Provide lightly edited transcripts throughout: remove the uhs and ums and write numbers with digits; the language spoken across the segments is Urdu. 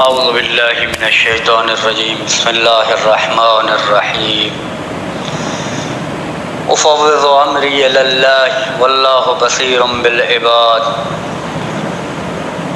اعوذ باللہ من الشیطان الرجیم بسم اللہ الرحمن الرحیم افوض امری الی اللہ واللہ بصیر بالعباد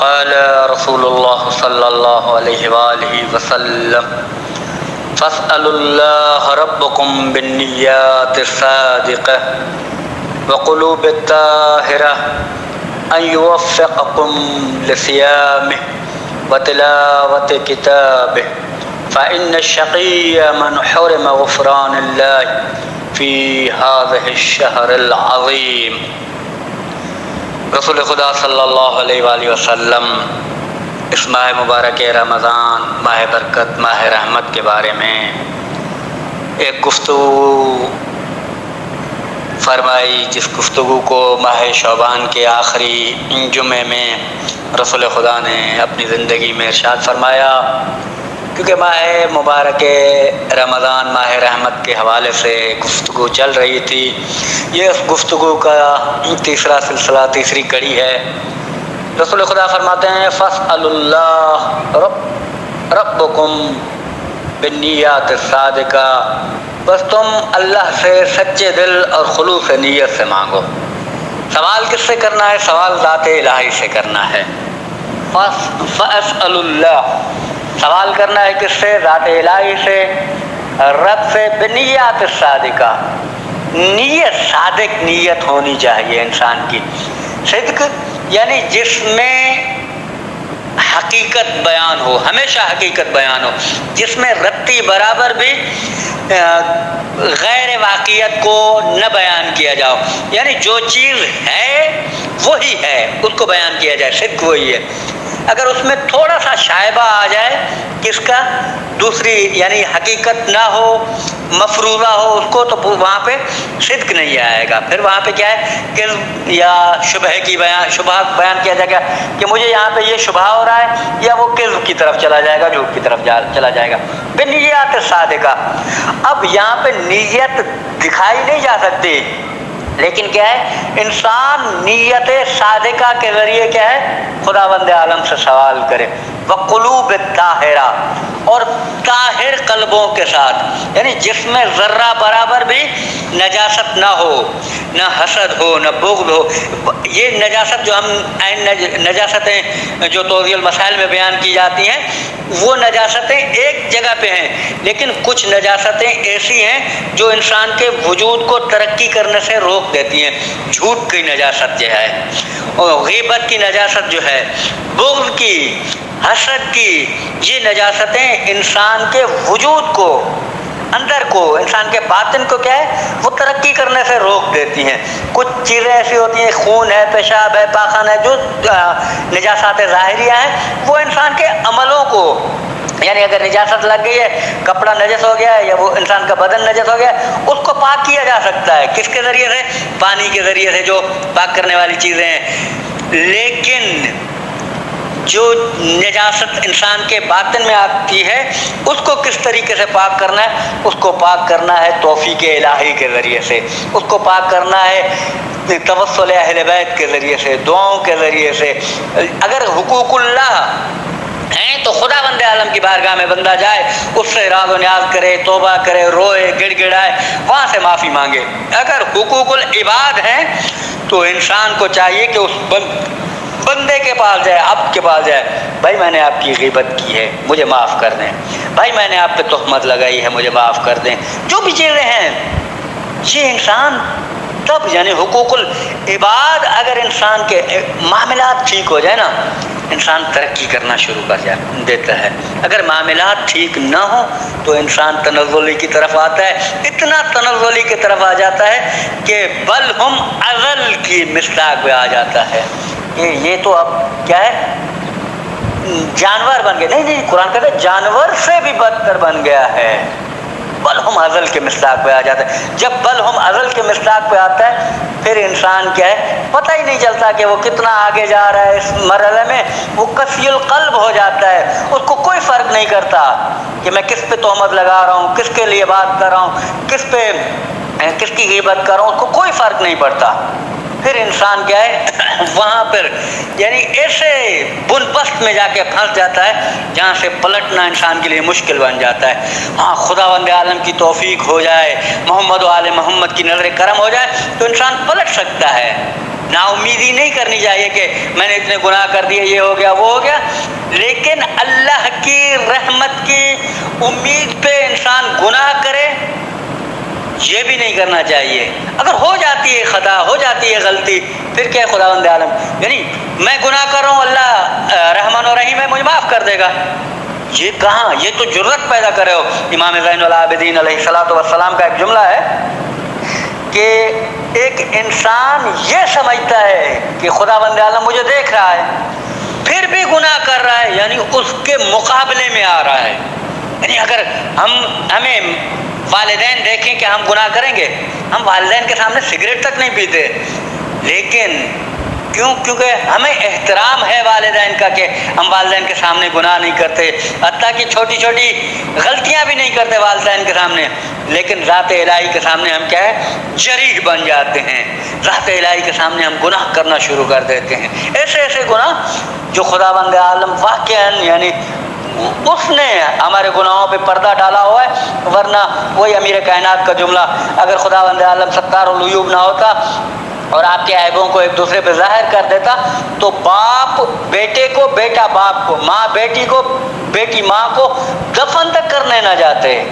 قال رسول اللہ صلی اللہ علیہ وآلہ وسلم فاسألوا اللہ ربکم بالنیات الصادقہ وقلوب الطاہرہ ان یوفقکم لصیامہ وتلاوت کتابہ فإن الشقی من حرم غفران اللہ فی هذه الشہر العظیم۔ رسول خدا صلی اللہ علیہ وآلہ وسلم اس ماہ مبارک رمضان، ماہ برکت، ماہ رحمت کے بارے میں ایک گفتگو فرمائی، جس گفتگو کو ماہ شعبان کے آخری جمعے میں رسول خدا نے اپنی زندگی میں ارشاد فرمایا، کیونکہ ماہ مبارک رمضان ماہ رحمت کے حوالے سے گفتگو چل رہی تھی۔ یہ اس گفتگو کا تیسرا سلسلہ، تیسری کڑی ہے۔ رسول خدا فرماتے ہیں فاسألوا اللہ ربکم بالنیات الصادقہ، بس تم اللہ سے سچے دل اور خلوص نیت سے مانگو۔ سوال کس سے کرنا ہے؟ سوال ذات الہی سے کرنا ہے۔ فاسألوا اللہ، سوال کرنا ہے کس سے؟ ذات الہی سے، رب سے۔ بنیات الصادقہ، نیت صادق نیت ہونی چاہیے انسان کی۔ صدق یعنی جس میں حقیقت بیان ہو، ہمیشہ حقیقت بیان ہو، جس میں رتی برابر بھی غیر واقعیت کو نہ بیان کیا جاؤ، یعنی جو چیز ہے وہی ہے، اس کو بیان کیا جائے، صدق وہی ہے۔ اگر اس میں تھوڑا سا شائبہ آ جائے کس کا؟ دوسری یعنی حقیقت نہ ہو، مفروضہ ہو اس کو، تو وہاں پہ صدق نہیں آئے گا۔ پھر وہاں پہ کیا ہے؟ کذب یا شبہ بیان کیا جائے گا کہ مجھے یہاں پہ یہ شبہ ہو رہا ہے، یا وہ کذب کی طرف چلا جائے گا، جھوٹ کی طرف چلا جائے گا۔ بنیات صادقہ، اب یہاں پہ نیت دکھائی نہیں جا سکتی، لیکن کیا ہے؟ انسان نیت صادقہ کے ذریعے کیا ہے؟ خداوند عالم سے سوال کرے۔ وقلوب طاہرہ، اور طاہر قلبوں کے ساتھ، یعنی جس میں ذرہ برابر بھی نجاست نہ ہو، نہ حسد ہو، نہ بغض ہو۔ یہ نجاست جو ہم نجاستیں جو توضیح المسائل میں بیان کی جاتی ہیں، وہ نجاستیں ایک جگہ پہ ہیں، لیکن کچھ نجاستیں ایسی ہیں جو انسان کے وجود کو ترقی کرنے سے روک دیتی ہیں۔ جھوٹ کی نجاست جو ہے، اور غیبت کی نجاست جو ہے، بغض کی، حسد کی، یہ نجاستیں انسان کے وجود کو، اندر کو، انسان کے باطن کو کیا ہے؟ وہ ترقی کرنے سے روک دیتی ہیں۔ کچھ چیزیں ایسی ہوتی ہیں، خون ہے، پیشاب ہے، پاخانہ ہے، جو نجاست ظاہریہ ہیں، وہ انسان کے عملوں کو، یعنی اگر نجاست لگ گئی ہے، کپڑا نجس ہو گیا ہے، یا وہ انسان کا بدن نجس ہو گیا ہے، اس کو پاک کیا جا سکتا ہے۔ کس کے ذریعے سے؟ پانی کے ذریعے سے، جو پاک کرنے والی چیزیں ہیں۔ لیکن جو نجاست انسان کے باطن میں آتی ہے، اس کو کس طریقے سے پاک کرنا ہے؟ اس کو پاک کرنا ہے توفیق الہی کے ذریعے سے، اس کو پاک کرنا ہے توسل اہل بیت کے ذریعے سے، دعاؤں کے ذریعے سے۔ اگر حقوق اللہ ہیں تو خداوند عالم کی بارگاہ میں بندہ جائے، اس سے راز و نیاز کرے، توبہ کرے، روئے، گڑ گڑائے، وہاں سے معافی مانگے۔ اگر حقوق العباد ہیں تو انسان کو چاہیے کہ اس بندے کے پاس جائے، عبد کے پاس جائے، بھائی میں نے آپ کی غیبت کی ہے، مجھے معاف کر دیں، بھائی میں نے آپ پہ تہمت لگائی ہے، مجھے معاف کر دیں۔ جو بھی چیزیں ہیں، یہ انسان تب، یعنی حقوق العباد، اگر انسان کے معاملات ٹھیک ہو جائے نا، انسان ترقی کرنا شروع کر دیتا ہے۔ اگر معاملات ٹھیک نہ ہو تو انسان تنزلی کی طرف آتا ہے، اتنا تنزلی کی طرف آ جاتا ہے کہ بل ہم ازل کی مصداق پہ آ جاتا ہے کہ یہ تو اب کیا ہے؟ جانور بن گئے۔ نہیں، قرآن کہتا ہے جانور سے بھی بدتر بن گیا ہے۔ بل ہم ازل کے مصداق پہ آ جاتا ہے۔ جب بل ہم ازل کے مصداق پہ آتا ہے، پھر انسان کیا ہے؟ پتہ ہی نہیں چلتا کہ وہ کتنا آگے جا رہا ہے۔ اس مرحلے میں وہ قسی القلب ہو جاتا ہے، اس کو کوئی فرق نہیں کرتا کہ میں کس پہ تہمت لگا رہا ہوں، کس کے لیے بات کر رہا ہوں، کس کی غیبت کر رہا ہوں، اس کو کوئی فرق نہیں پڑتا۔ پھر انسان کیا ہے وہاں پر یعنی ایسے بنبست میں جا کے پھنس جاتا ہے جہاں سے پلٹنا انسان کے لیے مشکل بن جاتا ہے۔ ہاں خداوند عالم کی توفیق ہو جائے، محمد و آل محمد کی نظر کرم ہو جائے تو انسان پلٹ سکتا ہے۔ نا امیدی نہیں کرنی چاہیے کہ میں نے اتنے گناہ کر دیے، یہ ہو گیا وہ ہو گیا، لیکن اللہ کی رحمت کی امید پہ انسان گناہ کرے یہ بھی نہیں کرنا چاہیے۔ اگر ہو جاتی ہے خطا، ہو جاتی ہے غلطی، پھر کیا خداوند عالم یعنی میں گناہ کر رہا ہوں، اللہ رحمان و رحیم ہے، مجھے معاف کر دے گا، یہ کہاں؟ یہ تو جرت پیدا کرے ہو۔ امام زین العابدین علیہ الصلوۃ والسلام کا ایک جملہ ہے کہ ایک انسان یہ سمجھتا ہے کہ خداوند عالم مجھے دیکھ رہا ہے پھر بھی گناہ کر رہا ہے، یعنی اس کے مقابلے میں آ رہا ہے۔ یعنی اگر ہمیں والدین دیکھیں کہ ہم گناہ کریں گے، ہم والدین کے سامنے سگریٹ تک نہیں پیتے، لیکن کیونکہ ہمیں احترام ہے والدین کا کہ ہم والدین کے سامنے گناہ نہیں کرتے، حتیٰ کہ چھوٹی چھوٹی غلطیاں بھی نہیں کرتے والدین کے سامنے، لیکن ذات الہی کے سامنے ہم کیا ہے جریح بن جاتے ہیں، ذات الہی کے سامنے ہم گناہ کرنا شروع کر دیتے ہیں، ایسے ایسے گناہ جو خداوند عالم واقعاً یعنی اس نے ہمارے گناہوں پہ پردہ ڈالا ہوا ہے، ورنہ وہی امیر کائنات کا جملہ، اگر خداوند عالم ستار العیوب نہ ہوتا اور آپ کے عیبوں کو ایک دوسرے پہ ظاہر کر دیتا تو باپ بیٹے کو، بیٹا باپ کو، ماں بیٹی کو، بیٹی ماں کو دفن تک کرنے نہ جاتے۔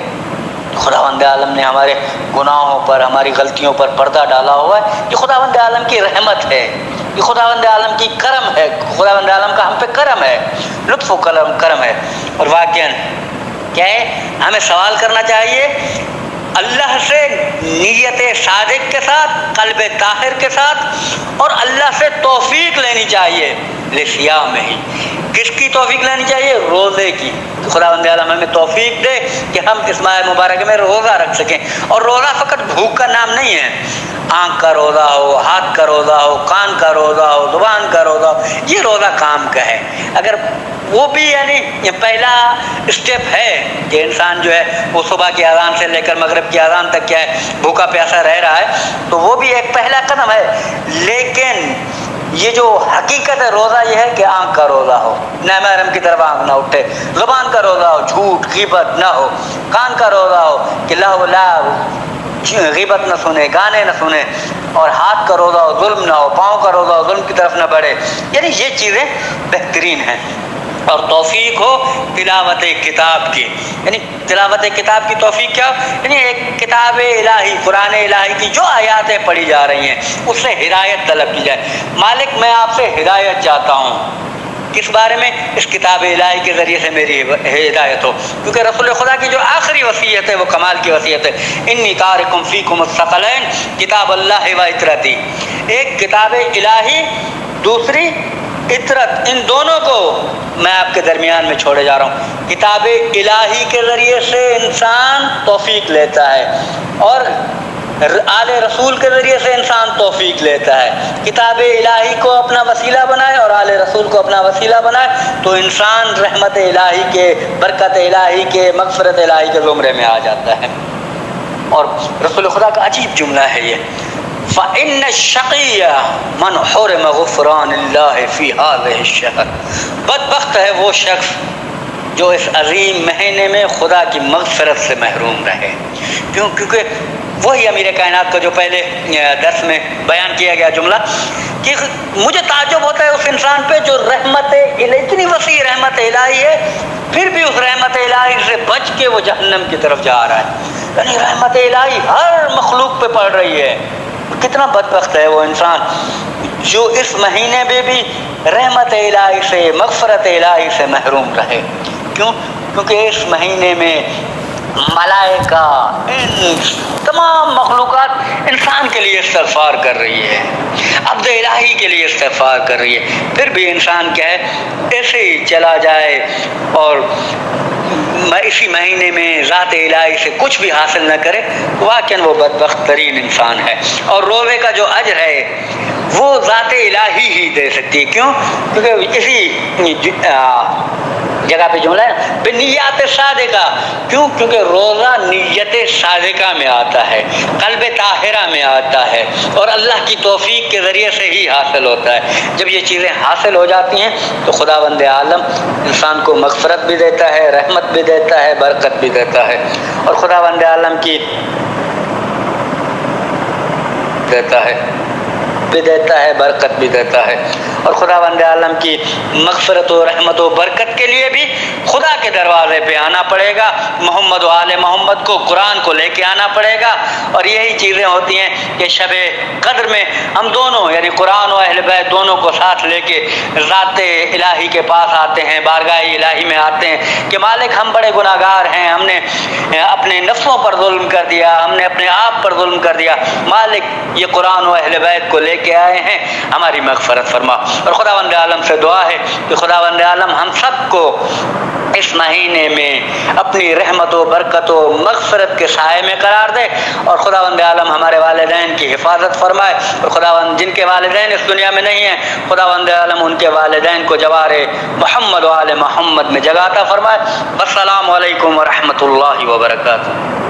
خداوند عالم نے ہمارے گناہوں پر، ہماری غلطیوں پر پردہ ڈالا ہوا ہے، یہ خداوند عالم کی رحمت ہے، یہ خداوند عالم کی کرم ہے، خداوند عالم کا ہم پہ کرم ہے، لطف و کرم ہے۔ اور واقعاً کیا ہے ہمیں سوال کرنا چاہیے اللہ سے نیت صادق کے ساتھ، قلب طاہر کے ساتھ، اور اللہ سے توفیق لینی چاہیے لصیام ہی۔ کس کی توفیق لینی چاہیے؟ روزے کی۔ خداوند عالم ہمیں توفیق دے کہ ہم اس ماہ مبارک میں روزہ رکھ سکیں، اور روزہ فقط بھوک کا نام نہیں ہے، آنکھ کا روزہ ہو، ہاتھ کا روزہ ہو، کان کا روزہ ہو، زبان کا روزہ ہو، یہ روزہ کام کا ہے۔ اگر وہ بھی یعنی یہ پہلا اسٹیپ ہے کہ انسان جو ہے وہ صبح کی اذان سے لے کر مغرب کی اذان تک کیا ہے بھوکا پیاسا رہ رہا ہے، تو وہ بھی ایک پہلا قدم ہے، لیکن یہ جو حقیقت ہے روزہ یہ ہے کہ آنکھ کا روزہ ہو، نامحرم کی طرف آنکھ نہ اٹھے، زبان کا روزہ ہو، جھوٹ غیبت نہ ہو، کان کا روزہ ہو کہ غیبت نہ سنے، گانے نہ سنے، اور ہاتھ کا روزہ ہو ظلم نہ ہو، پاؤں کا روزہ ہو ظلم کی طرف نہ بڑھے، یعنی یہ چیزیں بہترین ہیں۔ اور توفیق ہو تلاوت کتاب کی، یعنی تلاوت کتاب کی توفیق کیا؟ یعنی ایک کتاب الہی، قرآن الہی کی جو آیاتیں پڑھی جا رہی ہیں اس سے ہدایت طلب کی جائے۔ مالک میں آپ سے ہدایت چاہتا ہوں، کس بارے میں؟ اس کتاب الہی کے ذریعے سے میری ہدایت ہو، کیونکہ رسول خدا کی جو آخری وصیت ہے وہ کمال کی وصیت ہے، انی تارکم فیکم الثقلین کتاب اللہ و اطرتی۔ ایک کتاب الہی، دوسری اطرت، ان دونوں کو میں آپ کے درمیان میں چھوڑے جا رہا ہوں۔ کتاب الہی کے ذریعے سے انسان توفیق لیتا ہے، اور آل رسول کے ذریعے سے انسان توفیق لیتا ہے۔ کتاب الہی کو اپنا وسیلہ بنائے اور آل رسول کو اپنا وسیلہ بنائے تو انسان رحمت الہی کے، برکت الہی کے، مغفرت الہی کے زمرے میں آ جاتا ہے۔ اور رسول خدا کا عجیب جملہ ہے یہ، فَإِنَّ الشَّقِيَّ مَنْ حُرِمَ غُفْرَانَ اللَّهِ فِي هَذِهِ الشَّهْرِ، بدبخت ہے وہ شخص جو اس عظیم مہینے میں خدا کی مغفرت سے محروم رہے۔ کیونکہ وہی امیر کائنات کا جو پہلے درس میں بیان کیا گیا جملہ کہ مجھے تعجب ہوتا ہے اس انسان پہ جو رحمت الہی، اتنی وسیع رحمت الہی ہے، پھر بھی اس رحمت الہی سے بچ کے وہ جہنم کی طرف جا رہا ہے۔ یعنی رحمت الہی ہر مخلوق پہ پڑ رہی ہے، کتنا بدبخت ہے وہ انسان جو اس مہینے میں بھی رحمت الہی سے، مغفرت الہی سے محروم رہے۔ کیونکہ اس مہینے میں ملائکہ، تمام مخلوقات انسان کے لیے استغفار کر رہی ہے، عبد الہی کے لیے استغفار کر رہی ہے، پھر بھی انسان کیا ہے ایسے ہی چلا جائے اور اسی مہینے میں ذات الہی سے کچھ بھی حاصل نہ کرے، واقعاً وہ بدبخت ترین انسان ہے۔ اور روزے کا جو اجر ہے وہ ذات الہی ہی دے سکتی ہے۔ کیوں؟ کیونکہ اسی جگہ پہ جملہ ہے بنیات صادقہ، کیوں؟ کیونکہ روزہ نیت صادقہ میں آتا ہے، قلب طاہرہ میں آتا ہے، اور اللہ کی توفیق کے ذریعے سے ہی حاصل ہوتا ہے۔ جب یہ چیزیں حاصل ہو جاتی ہیں تو خداوند عالم انسان کو مغفرت بھی دیتا ہے، رحمت بھی دیتا ہے، برکت بھی دیتا ہے، اور خداوند عالم کی دیتا ہے برکت بھی دیتا ہے، اور خداوند عالم کی مغفرت و رحمت و برکت کے لیے بھی خدا کے دروازے پہ آنا پڑے گا، محمد و آل محمد کو، قرآن کو لے کے آنا پڑے گا، اور یہی چیزیں ہوتی ہیں کہ شب قدر میں ہم دونوں یعنی قرآن و اہل بیت دونوں کو ساتھ لے کے ذات الہی کے پاس آتے ہیں، بارگاہ الہی میں آتے ہیں کہ مالک ہم بڑے گناہگار ہیں، ہم نے اپنے نفسوں پر ظلم کر دیا، ہم نے اپنے آپ پر ظلم کر دیا، مالک یہ قرآن و اہل بیت کو لے کے آئے ہیں، ہماری مغفرت فرما۔ اور خداوند عالم سے دعا ہے کہ خداوند عالم ہم سب کو اس مہینے میں اپنی رحمت و برکت و مغفرت کے سائے میں قرار دے، اور خداوند عالم ہمارے والدین کی حفاظت فرمائے، اور خداوند جن کے والدین اس دنیا میں نہیں ہیں خداوند عالم ان کے والدین کو جوار محمد و آل محمد میں جگہ عطا فرمائے۔ السلام علیکم ورحمۃ اللہ وبرکاتہ۔